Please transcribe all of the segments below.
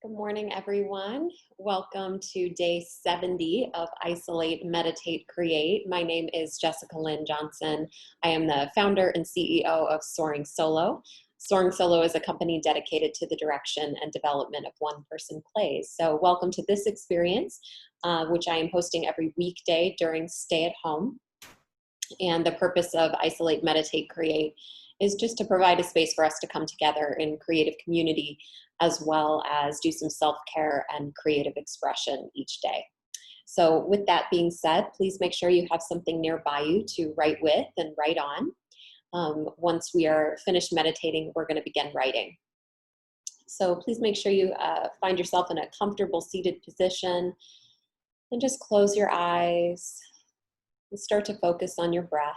Good morning, everyone. Welcome to day 70 of Isolate, Meditate, Create. My name is Jessica Lynn Johnson. I am the founder and CEO of Soaring Solo. Soaring Solo is a company dedicated to the direction and development of one-person plays. So welcome to this experience, which I am hosting every weekday during stay at home. And the purpose of Isolate, Meditate, Create is just to provide a space for us to come together in creative community, as well as do some self-care and creative expression each day. So with that being said, please make sure you have something nearby you to write with and write on. Once we are finished meditating, we're going to begin writing. So please make sure you find yourself in a comfortable seated position and just close your eyes and start to focus on your breath.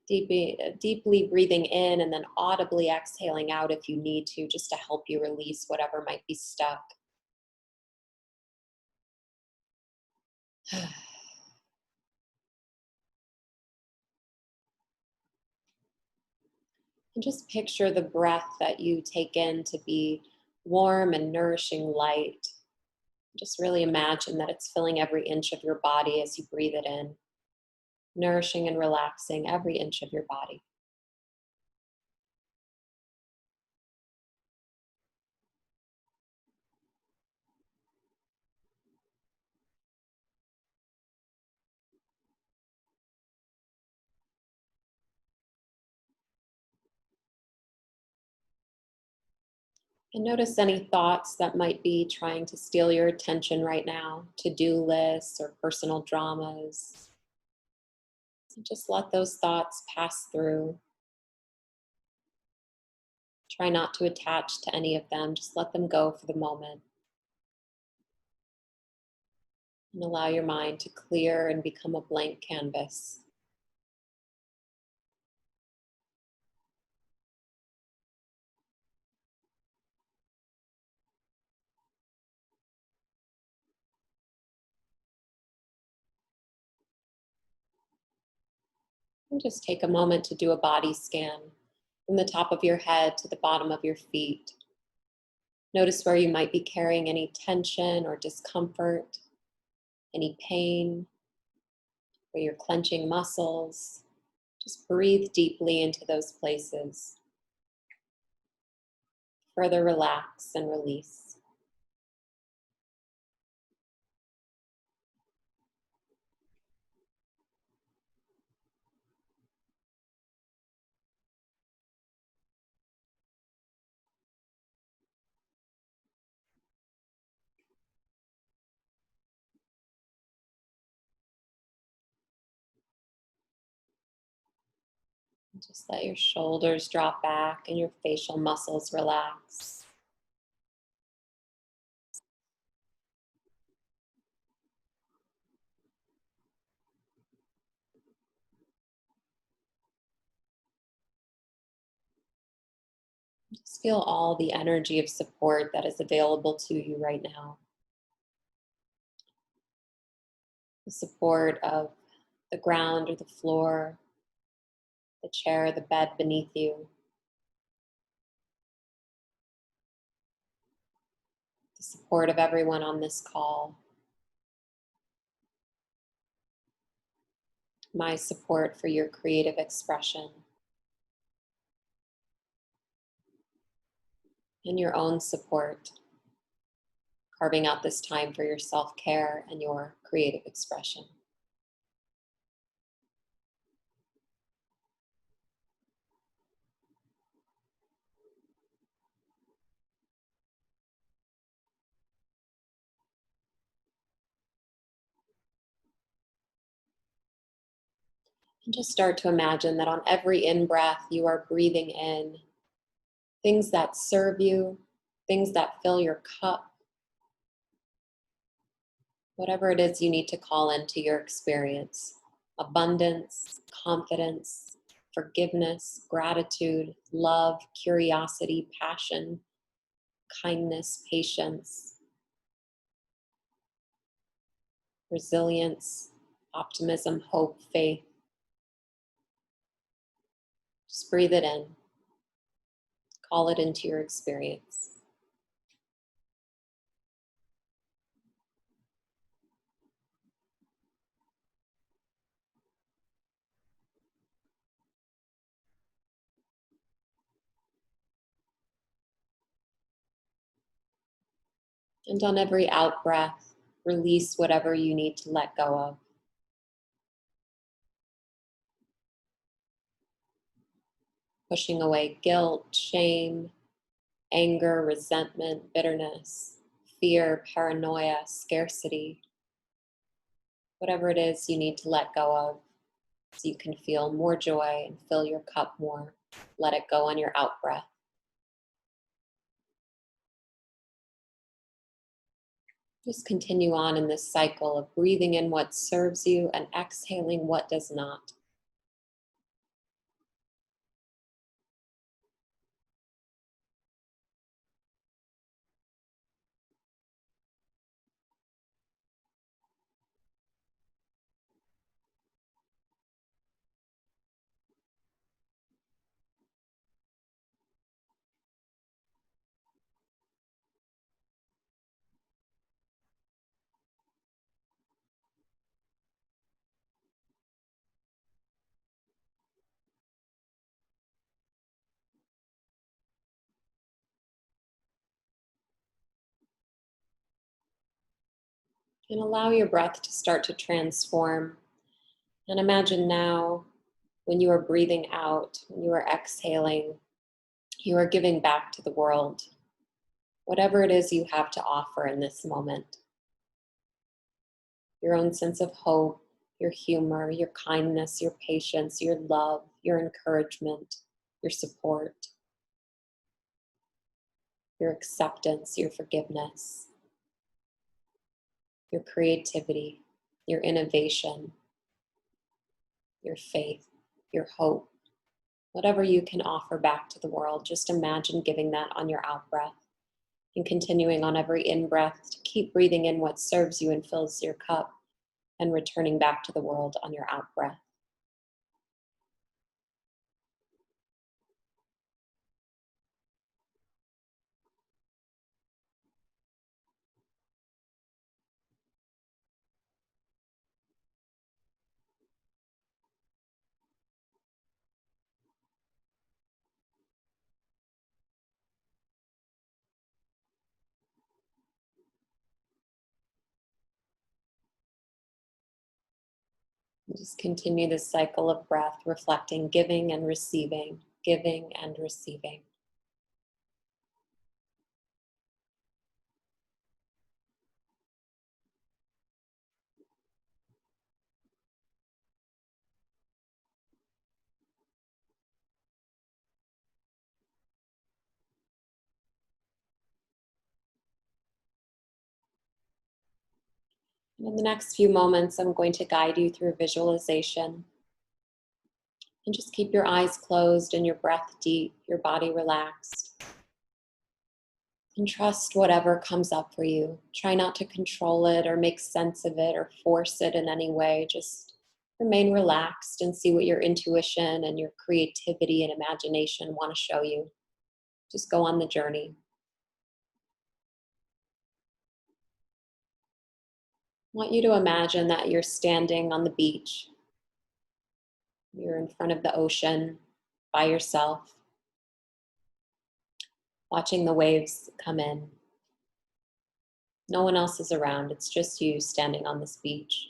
Deeply breathing in and then audibly exhaling out if you need to, just to help you release whatever might be stuck. And just picture the breath that you take in to be warm and nourishing light. Just really imagine that it's filling every inch of your body as you breathe it in, nourishing and relaxing every inch of your body. And notice any thoughts that might be trying to steal your attention right now, to-do lists or personal dramas. Just let those thoughts pass through. Try not to attach to any of them. Just let them go for the moment. And allow your mind to clear and become a blank canvas. And just take a moment to do a body scan from the top of your head to the bottom of your feet. Notice where you might be carrying any tension or discomfort, any pain, where you're clenching muscles. Just breathe deeply into those places. Further relax and release. Just let your shoulders drop back and your facial muscles relax. Just feel all the energy of support that is available to you right now. The support of the ground or the floor, the chair, the bed beneath you. The support of everyone on this call. My support for your creative expression. And your own support. Carving out this time for your self-care and your creative expression. And just start to imagine that on every in-breath, you are breathing in things that serve you, things that fill your cup, whatever it is you need to call into your experience. Abundance, confidence, forgiveness, gratitude, love, curiosity, passion, kindness, patience, resilience, optimism, hope, faith. Just breathe it in. Call it into your experience. And on every out breath, release whatever you need to let go of. Pushing away guilt, shame, anger, resentment, bitterness, fear, paranoia, scarcity. Whatever it is you need to let go of so you can feel more joy and fill your cup more. Let it go on your out breath. Just continue on in this cycle of breathing in what serves you and exhaling what does not. And allow your breath to start to transform. And imagine now when you are breathing out, when you are exhaling, you are giving back to the world whatever it is you have to offer in this moment. Your own sense of hope, your humor, your kindness, your patience, your love, your encouragement, your support, your acceptance, your forgiveness, your creativity, your innovation, your faith, your hope. Whatever you can offer back to the world, just imagine giving that on your out breath and continuing on every in breath to keep breathing in what serves you and fills your cup and returning back to the world on your out breath. And just continue this cycle of breath, reflecting, giving and receiving, giving and receiving. And in the next few moments, I'm going to guide you through visualization. And just keep your eyes closed and your breath deep, your body relaxed. And trust whatever comes up for you. Try not to control it or make sense of it or force it in any way. Just remain relaxed and see what your intuition and your creativity and imagination want to show you. Just go on the journey. I want you to imagine that you're standing on the beach. You're in front of the ocean by yourself, watching the waves come in. No one else is around. It's just you standing on this beach.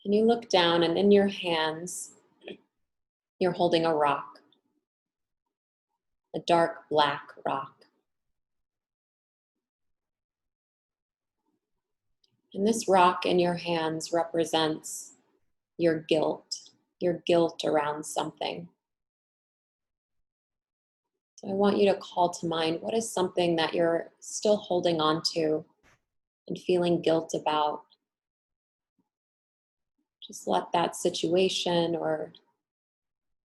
And you look down, and in your hands, you're holding a rock, a dark black rock. And this rock in your hands represents your guilt around something. So I want you to call to mind, what is something that you're still holding on to and feeling guilt about? Just let that situation or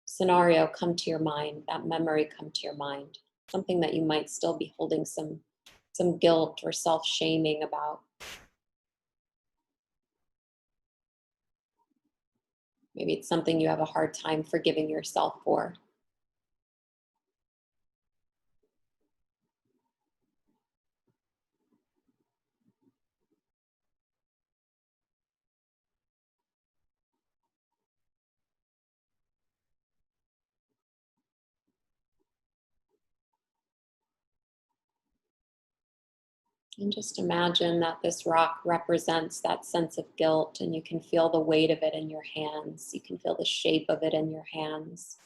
scenario come to your mind, that memory come to your mind, something that you might still be holding some guilt or self-shaming about. Maybe it's something you have a hard time forgiving yourself for. And just imagine that this rock represents that sense of guilt, and you can feel the weight of it in your hands. You can feel the shape of it in your hands.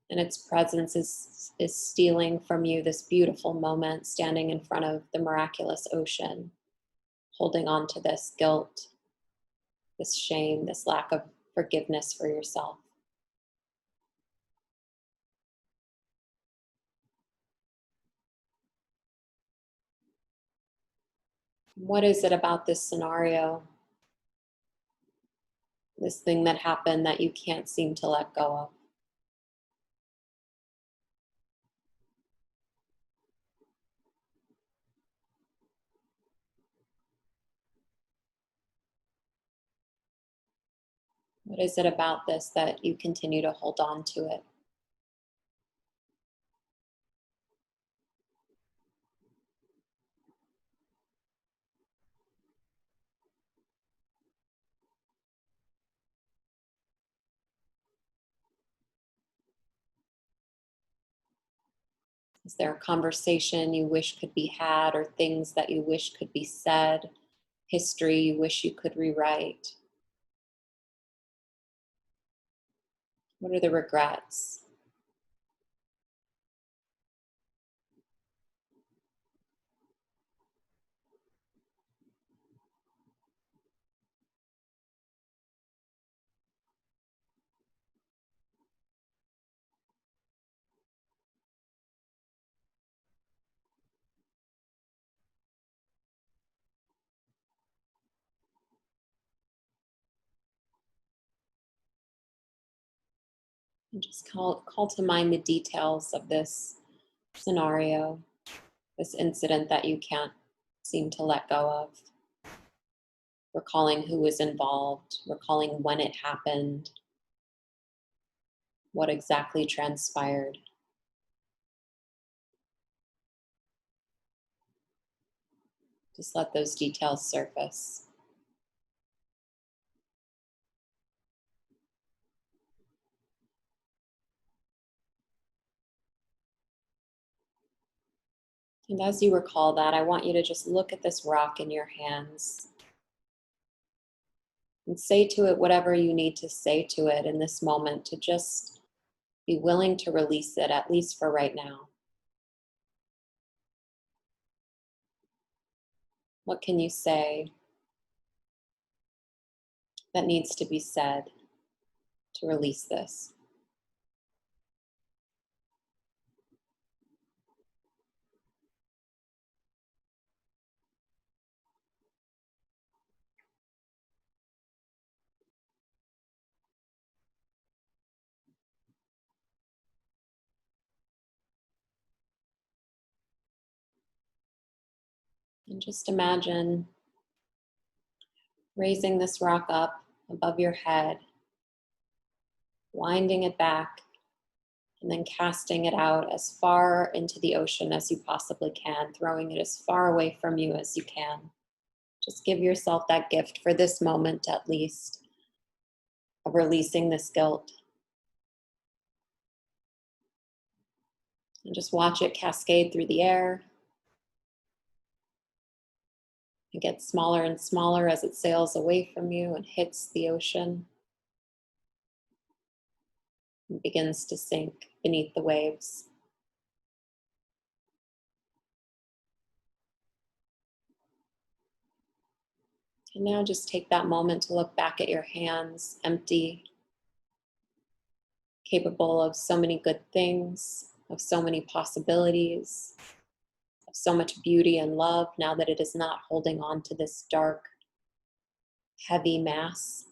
And its presence is stealing from you this beautiful moment standing in front of the miraculous ocean, holding on to this guilt, this shame, this lack of forgiveness for yourself. What is it about this scenario, this thing that happened that you can't seem to let go of? What is it about this that you continue to hold on to it? Is there a conversation you wish could be had, or things that you wish could be said, history you wish you could rewrite? What are the regrets? And just call to mind the details of this scenario, this incident that you can't seem to let go of. Recalling who was involved, recalling when it happened, what exactly transpired. Just let those details surface. And as you recall that, I want you to just look at this rock in your hands and say to it whatever you need to say to it in this moment, to just be willing to release it, at least for right now. What can you say that needs to be said to release this? And just imagine raising this rock up above your head, winding it back, and then casting it out as far into the ocean as you possibly can, throwing it as far away from you as you can. Just give yourself that gift for this moment, at least, of releasing this guilt. And just watch it cascade through the air. It gets smaller and smaller as it sails away from you and hits the ocean and begins to sink beneath the waves. And now just take that moment to look back at your hands, empty, capable of so many good things, of so many possibilities, of so much beauty and love, now that it is not holding on to this dark, heavy mass.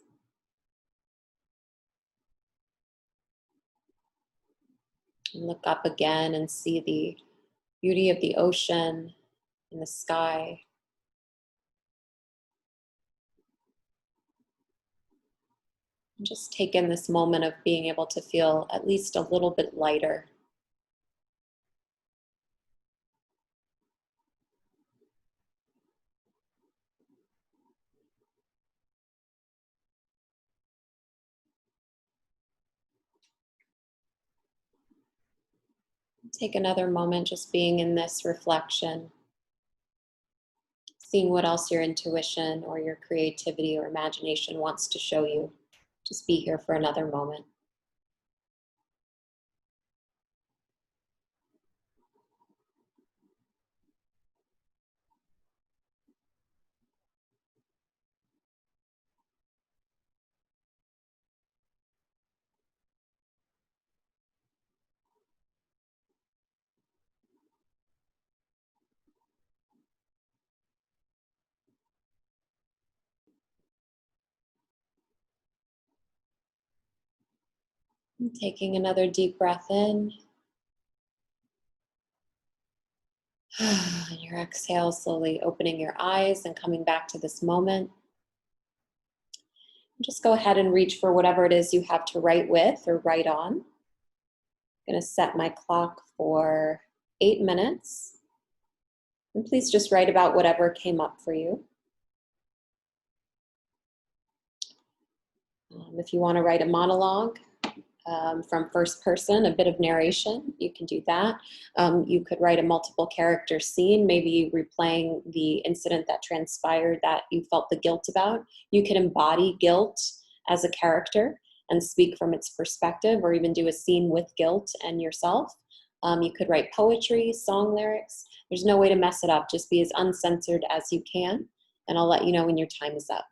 And look up again and see the beauty of the ocean and the sky. Just take in this moment of being able to feel at least a little bit lighter. Take another moment just being in this reflection, seeing what else your intuition or your creativity or imagination wants to show you. Just be here for another moment. And taking another deep breath in. And your exhale, slowly opening your eyes and coming back to this moment. Just go ahead and reach for whatever it is you have to write with or write on. I'm going to set my clock for 8 minutes. And please just write about whatever came up for you. If you want to write a monologue from first person, a bit of narration, you can do that. You could write a multiple character scene, maybe replaying the incident that transpired that you felt the guilt about. You could embody guilt as a character and speak from its perspective, or even do a scene with guilt and yourself. You could write poetry, song lyrics. There's no way to mess it up. Just be as uncensored as you can, and I'll let you know when your time is up.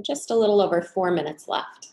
Just a little over 4 minutes left.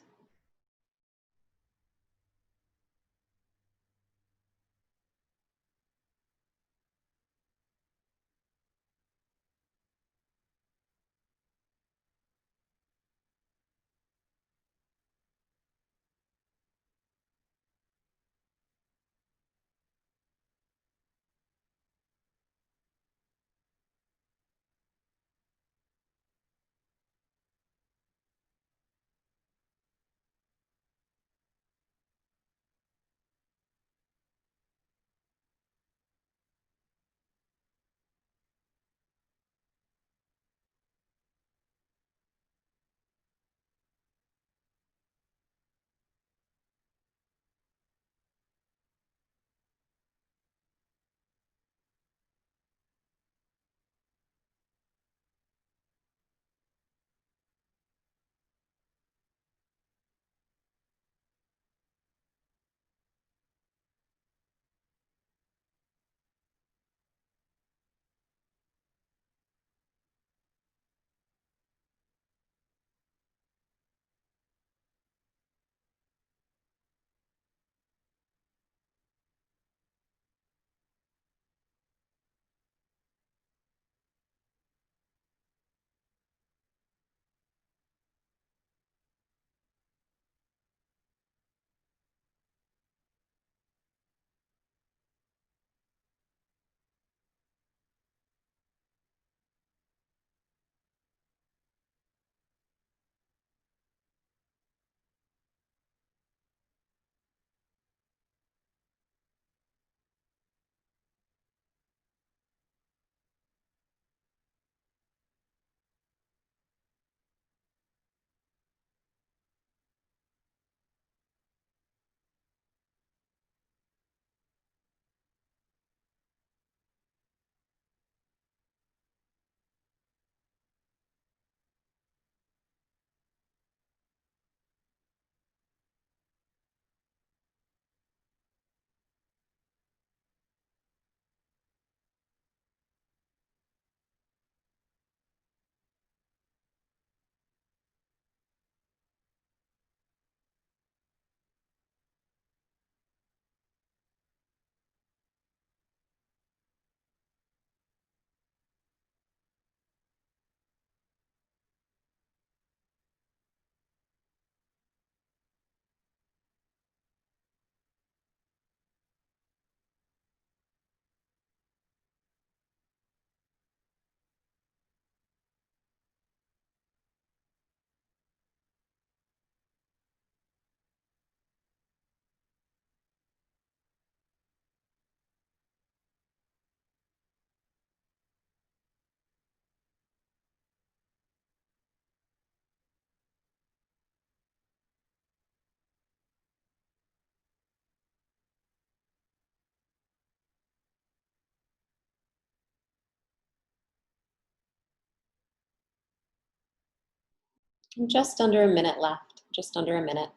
Just under a minute left, just under a minute.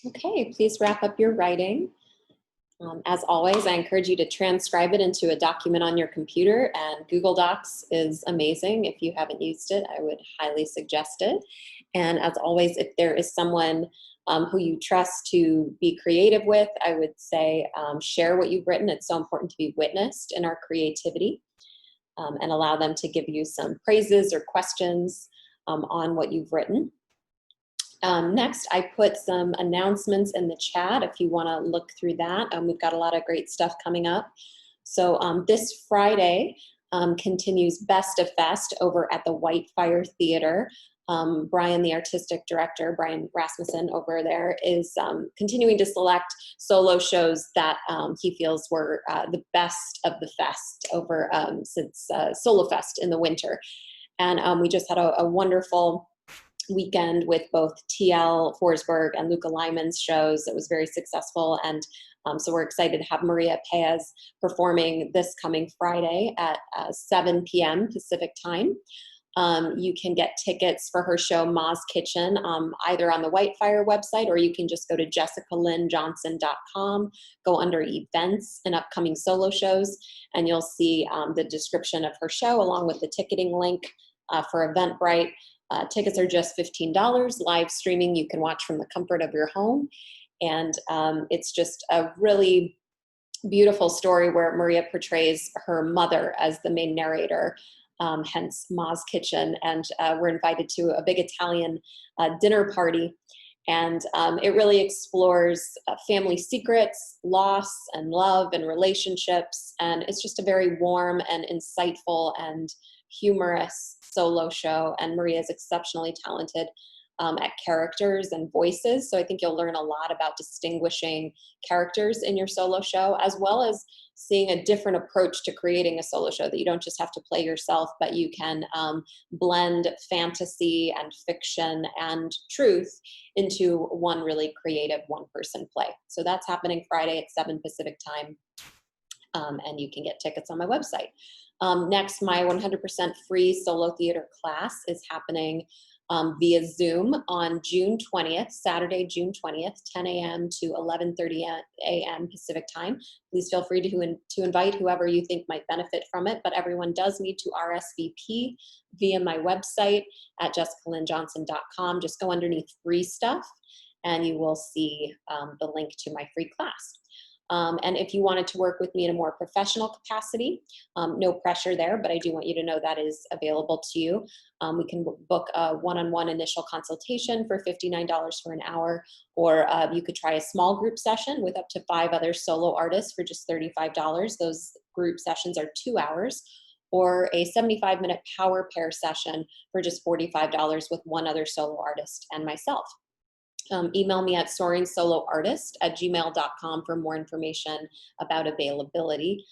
Okay, please wrap up your writing. As always, I encourage you to transcribe it into a document on your computer, and Google Docs is amazing. If you haven't used it, I would highly suggest it. And as always, if there is someone who you trust to be creative with, I would say share what you've written. It's so important to be witnessed in our creativity, and allow them to give you some praises or questions on what you've written. Next, I put some announcements in the chat if you want to look through that. We've got a lot of great stuff coming up. So this Friday continues Best of Fest over at the Whitefire Theater. Brian, the artistic director, Brian Rasmussen over there, is continuing to select solo shows that he feels were the best of the fest over since Solo Fest in the winter. And we just had a wonderful weekend with both TL Forsberg and Luca Lyman's shows. It was very successful, and so we're excited to have Maria Paez performing this coming Friday at 7 p.m. Pacific time. You can get tickets for her show Ma's Kitchen either on the Whitefire website, or you can just go to jessicalynjohnson.com, go under events and upcoming solo shows, and you'll see the description of her show along with the ticketing link for Eventbrite. Tickets are just $15. Live streaming you can watch from the comfort of your home. And it's just a really beautiful story where Maria portrays her mother as the main narrator, hence Ma's Kitchen. And we're invited to a big Italian dinner party. And it really explores family secrets, loss and love and relationships. And it's just a very warm and insightful and humorous solo show. And Maria is exceptionally talented at characters and voices. So I think you'll learn a lot about distinguishing characters in your solo show, as well as seeing a different approach to creating a solo show, that you don't just have to play yourself, but you can blend fantasy and fiction and truth into one really creative one-person play. So that's happening Friday at 7 Pacific time, and you can get tickets on my website. Next, my 100% free solo theater class is happening via Zoom on June 20th, Saturday, June 20th, 10 a.m. to 11:30 a.m. Pacific time. Please feel free to invite whoever you think might benefit from it, but everyone does need to RSVP via my website at jessicalynjohnson.com. Just go underneath free stuff and you will see the link to my free class. And if you wanted to work with me in a more professional capacity, no pressure there, but I do want you to know that is available to you. We can book a one-on-one initial consultation for $59 for an hour, or you could try a small group session with up to 5 other solo artists for just $35. Those group sessions are 2 hours, or a 75-minute power pair session for just $45 with 1 other solo artist and myself. Email me at soringsoloartist@gmail.com for more information about availability.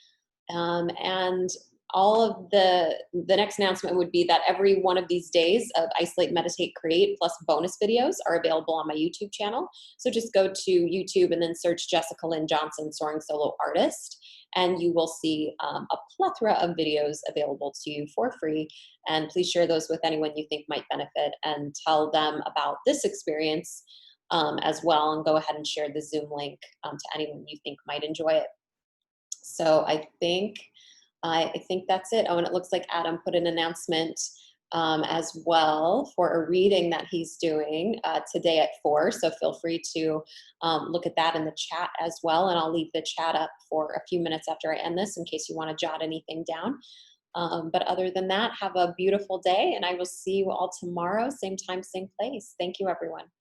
And all of the next announcement would be that every one of these days of Isolate, Meditate, Create plus bonus videos are available on my YouTube channel. So just go to YouTube and then search Jessica Lynn Johnson, Soaring Solo Artist, and you will see a plethora of videos available to you for free. And please share those with anyone you think might benefit, and tell them about this experience as well, and go ahead and share the Zoom link to anyone you think might enjoy it. So I think that's it. Oh, and it looks like Adam put an announcement as well for a reading that he's doing today at 4. So feel free to look at that in the chat as well. And I'll leave the chat up for a few minutes after I end this in case you want to jot anything down. But other than that, have a beautiful day, and I will see you all tomorrow, same time, same place. Thank you, everyone.